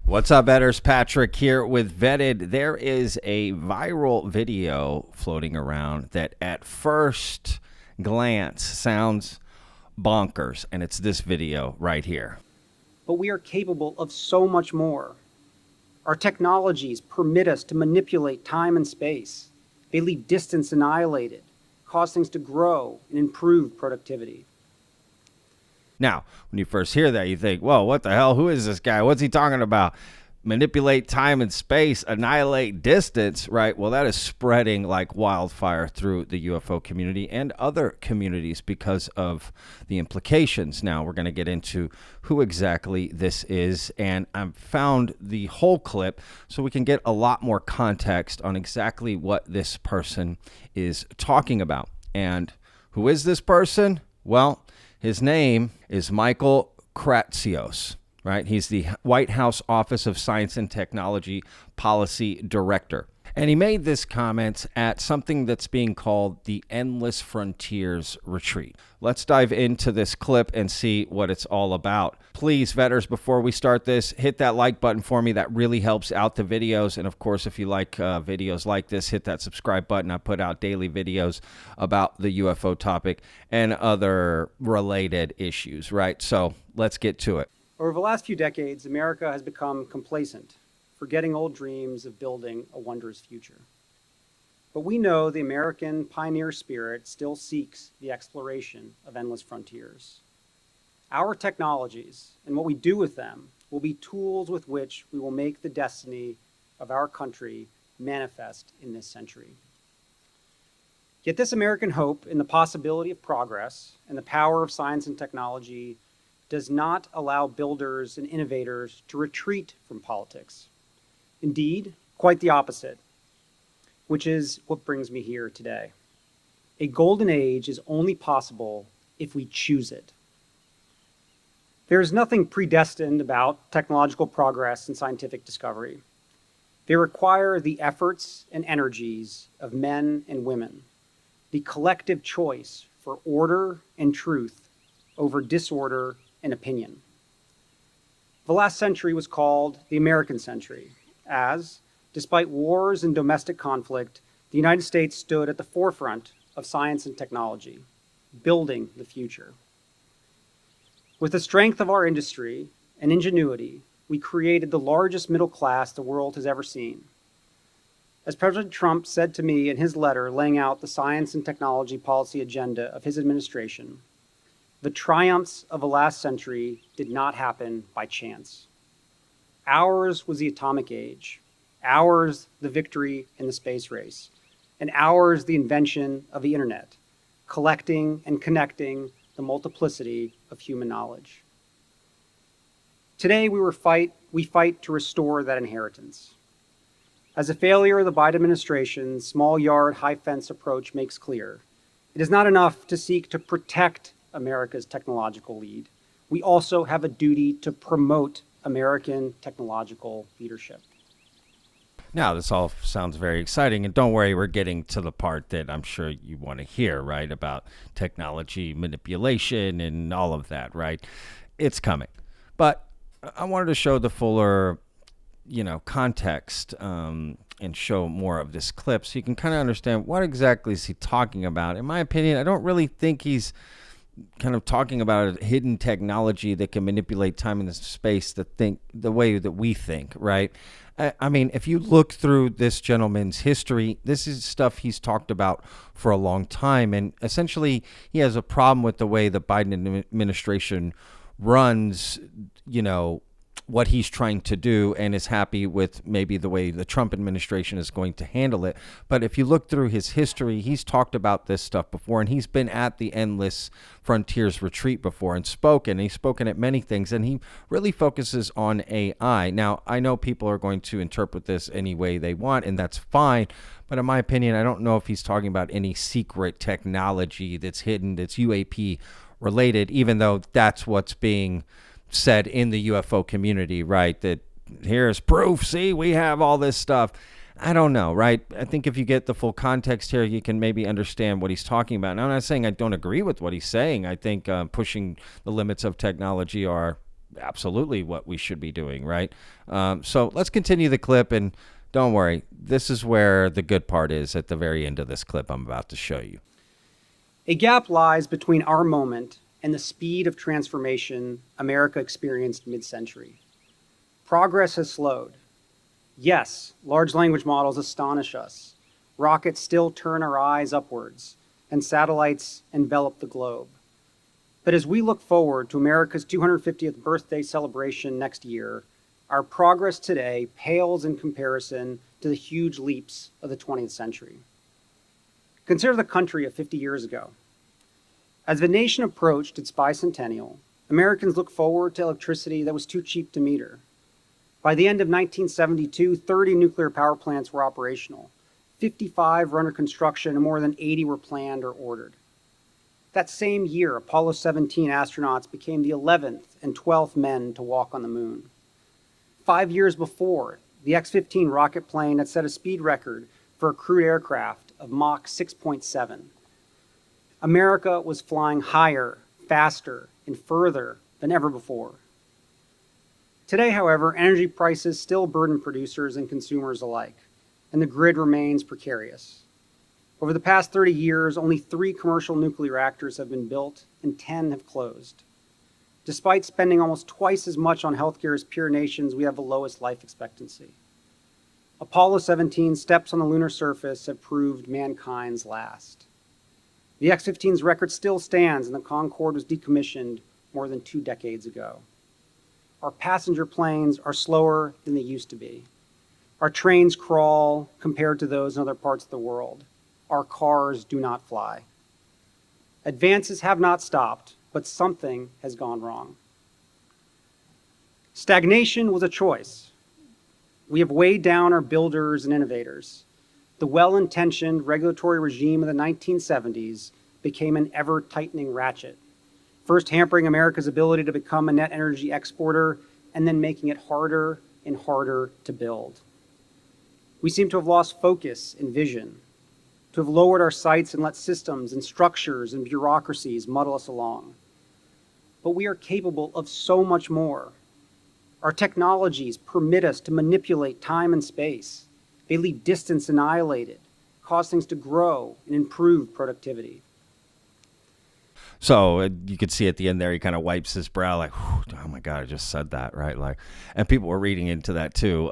What's up, Vetters? Patrick here with Vetted. There is a viral video floating around that at first glance sounds bonkers, and it's this video right here. But we are capable of so much more. Our technologies permit us to manipulate time and space. They leave distance annihilated, cause things to grow, and improve productivity. Now, when you first hear that, you think, whoa, what the hell? Who is this guy? What's he talking about? Manipulate time and space, annihilate distance, right? Well, that is spreading like wildfire through the UFO community and other communities because of the implications. Now, we're going to get into who exactly this is, and I've found the whole clip so we can get a lot more context on exactly what this person is talking about. And who is this person? Well, his name is Michael Kratsios, right? He's the White House Office of Science and Technology Policy Director. And he made this comment at something that's being called the Endless Frontiers Retreat. Let's dive into this clip and see what it's all about. Please, Vetters, before we start this, hit that like button for me. That really helps out the videos. And of course, if you like videos like this, hit that subscribe button. I put out daily videos about the UFO topic and other related issues, right? So let's get to it. Over the last few decades, America has become complacent, forgetting old dreams of building a wondrous future. But we know the American pioneer spirit still seeks the exploration of endless frontiers. Our technologies and what we do with them will be tools with which we will make the destiny of our country manifest in this century. Yet this American hope in the possibility of progress and the power of science and technology does not allow builders and innovators to retreat from politics. Indeed, quite the opposite, which is what brings me here today. A golden age is only possible if we choose it. There is nothing predestined about technological progress and scientific discovery. They require the efforts and energies of men and women, the collective choice for order and truth over disorder and opinion. The last century was called the American century, as, despite wars and domestic conflict, the United States stood at the forefront of science and technology, building the future. With the strength of our industry and ingenuity, we created the largest middle class the world has ever seen. As President Trump said to me in his letter laying out the science and technology policy agenda of his administration, the triumphs of the last century did not happen by chance. Ours was the atomic age, ours the victory in the space race, and ours the invention of the internet, collecting and connecting the multiplicity of human knowledge. Today we fight to restore that inheritance. As a failure of the Biden administration's small yard, high fence approach makes clear, it is not enough to seek to protect America's technological lead. We also have a duty to promote American technological leadership. Now, this all sounds very exciting, and don't worry, we're getting to the part that I'm sure you want to hear, right, about technology manipulation and all of that, right? It's coming. But I wanted to show the fuller, context and show more of this clip so you can kind of understand what exactly is he talking about. In my opinion, I don't really think he's kind of talking about a hidden technology that can manipulate time and space the way that we think, right? I mean, if you look through this gentleman's history, this is stuff he's talked about for a long time. And essentially, he has a problem with the way the Biden administration runs, what he's trying to do, and is happy with maybe the way the Trump administration is going to handle it. But if you look through his history, he's talked about this stuff before, and he's been at the Endless Frontiers Retreat before and spoken. He's spoken at many things, and he really focuses on AI. Now, I know people are going to interpret this any way they want, and that's fine. But in my opinion, I don't know if he's talking about any secret technology that's hidden, that's UAP related, even though that's what's being said in the UFO community, right? That here's proof. See, we have all this stuff. I don't know, right? I think if you get the full context here, you can maybe understand what he's talking about. Now, I'm not saying I don't agree with what he's saying. I think pushing the limits of technology are absolutely what we should be doing, right? So let's continue the clip, and don't worry, this is where the good part is at the very end of this clip I'm about to show you. A gap lies between our moment and the speed of transformation America experienced mid-century. Progress has slowed. Yes, large language models astonish us. Rockets still turn our eyes upwards, and satellites envelop the globe. But as we look forward to America's 250th birthday celebration next year, our progress today pales in comparison to the huge leaps of the 20th century. Consider the country of 50 years ago. As the nation approached its bicentennial, Americans looked forward to electricity that was too cheap to meter. By the end of 1972, 30 nuclear power plants were operational, 55 were under construction, and more than 80 were planned or ordered. That same year, Apollo 17 astronauts became the 11th and 12th men to walk on the moon. 5 years before, the X-15 rocket plane had set a speed record for a crewed aircraft of Mach 6.7. America was flying higher, faster, and further than ever before. Today, however, energy prices still burden producers and consumers alike, and the grid remains precarious. Over the past 30 years, only 3 commercial nuclear reactors have been built and 10 have closed. Despite spending almost twice as much on healthcare as peer nations, we have the lowest life expectancy. Apollo 17 steps on the lunar surface have proved mankind's last. The X-15's record still stands, and the Concorde was decommissioned more than 2 decades ago. Our passenger planes are slower than they used to be. Our trains crawl compared to those in other parts of the world. Our cars do not fly. Advances have not stopped, but something has gone wrong. Stagnation was a choice. We have weighed down our builders and innovators. The well-intentioned regulatory regime of the 1970s became an ever-tightening ratchet, first hampering America's ability to become a net energy exporter and then making it harder and harder to build. We seem to have lost focus and vision, to have lowered our sights and let systems and structures and bureaucracies muddle us along. But we are capable of so much more. Our technologies permit us to manipulate time and space. They leave distance annihilated, cause things to grow, and improve productivity. So you could see at the end there, he kind of wipes his brow like, oh my God, I just said that, right? Like, and people were reading into that too.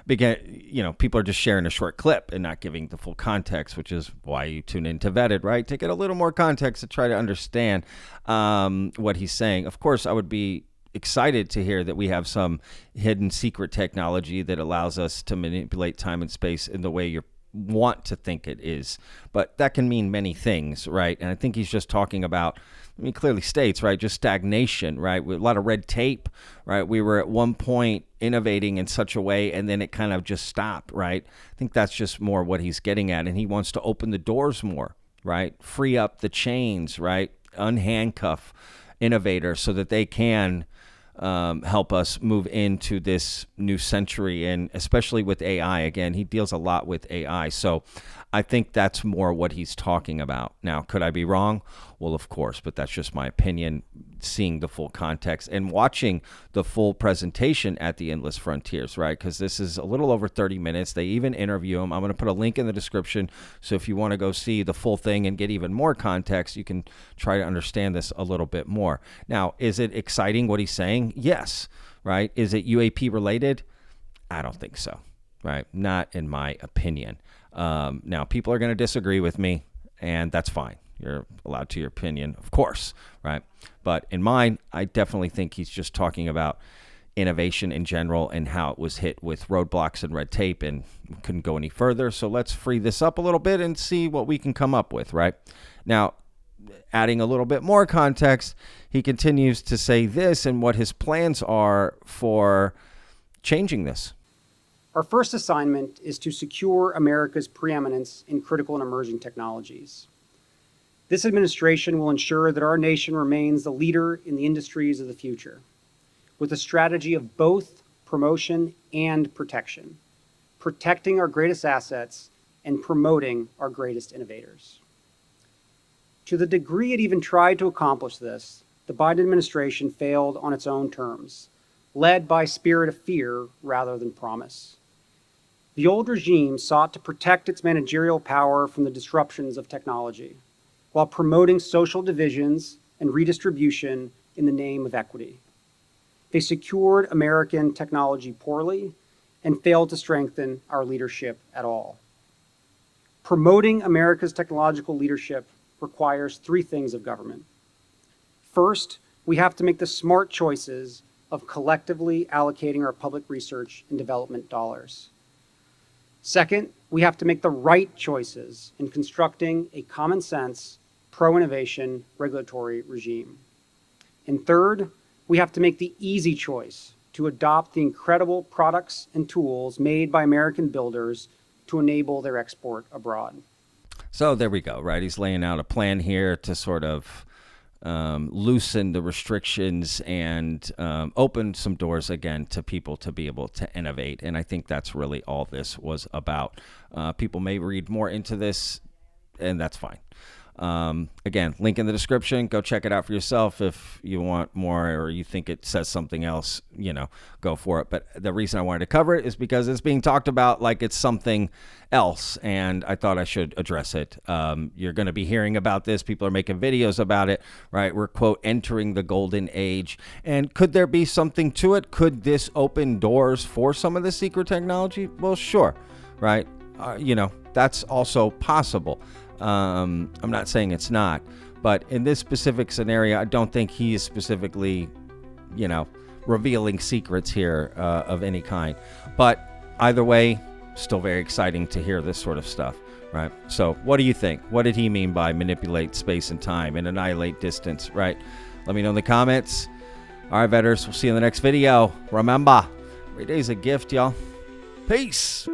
People are just sharing a short clip and not giving the full context, which is why you tune into Vetted, right? To get a little more context to try to understand what he's saying. Of course, I would be excited to hear that we have some hidden secret technology that allows us to manipulate time and space in the way you want to think it is, but that can mean many things, right? And I think he's just talking about, he clearly states, right, just stagnation, right? With a lot of red tape, right? We were at one point innovating in such a way, and then it kind of just stopped, right? I think that's just more what he's getting at, and he wants to open the doors more, right? Free up the chains, right? Unhandcuff innovators so that they can help us move into this new century, and especially with AI. Again, he deals a lot with AI, so I think that's more what he's talking about. Now, could I be wrong? Well, of course, but that's just my opinion, seeing the full context and watching the full presentation at the Endless Frontiers, right? Because this is a little over 30 minutes. They even interview him. I'm going to put a link in the description, so if you want to go see the full thing and get even more context, you can try to understand this a little bit more. Now, is it exciting what he's saying? Yes, right? Is it UAP related? I don't think so, right? Not in my opinion. Now, people are going to disagree with me, and that's fine. You're allowed to your opinion, of course, right? But in mine, I definitely think he's just talking about innovation in general and how it was hit with roadblocks and red tape and couldn't go any further. So let's free this up a little bit and see what we can come up with, right? Now, adding a little bit more context, he continues to say this and what his plans are for changing this. Our first assignment is to secure America's preeminence in critical and emerging technologies. This administration will ensure that our nation remains the leader in the industries of the future, with a strategy of both promotion and protection, protecting our greatest assets and promoting our greatest innovators. To the degree it even tried to accomplish this, the Biden administration failed on its own terms, led by a spirit of fear rather than promise. The old regime sought to protect its managerial power from the disruptions of technology, while promoting social divisions and redistribution in the name of equity. They secured American technology poorly and failed to strengthen our leadership at all. Promoting America's technological leadership requires three things of government. First, we have to make the smart choices of collectively allocating our public research and development dollars. Second, we have to make the right choices in constructing a common sense, pro-innovation regulatory regime. And third, we have to make the easy choice to adopt the incredible products and tools made by American builders to enable their export abroad. So there we go, right? He's laying out a plan here to sort of loosen the restrictions and open some doors again to people to be able to innovate. And I think that's really all this was about. People may read more into this, and that's fine. Again, link in the description. Go check it out for yourself. If you want more or you think it says something else, go for it. But the reason I wanted to cover it is because it's being talked about like it's something else, and I thought I should address it. You're going to be hearing about this. People are making videos about it, right? We're, quote, entering the golden age. And could there be something to it? Could this open doors for some of the secret technology? Well, sure, right? That's also possible. I'm not saying it's not, but in this specific scenario, I don't think he is specifically, revealing secrets here of any kind. But either way, still very exciting to hear this sort of stuff, right? So what do you think? What did he mean by manipulate space and time and annihilate distance, right? Let me know in the comments. All right, vetters, we'll see you in the next video. Remember, every day's a gift, y'all. Peace.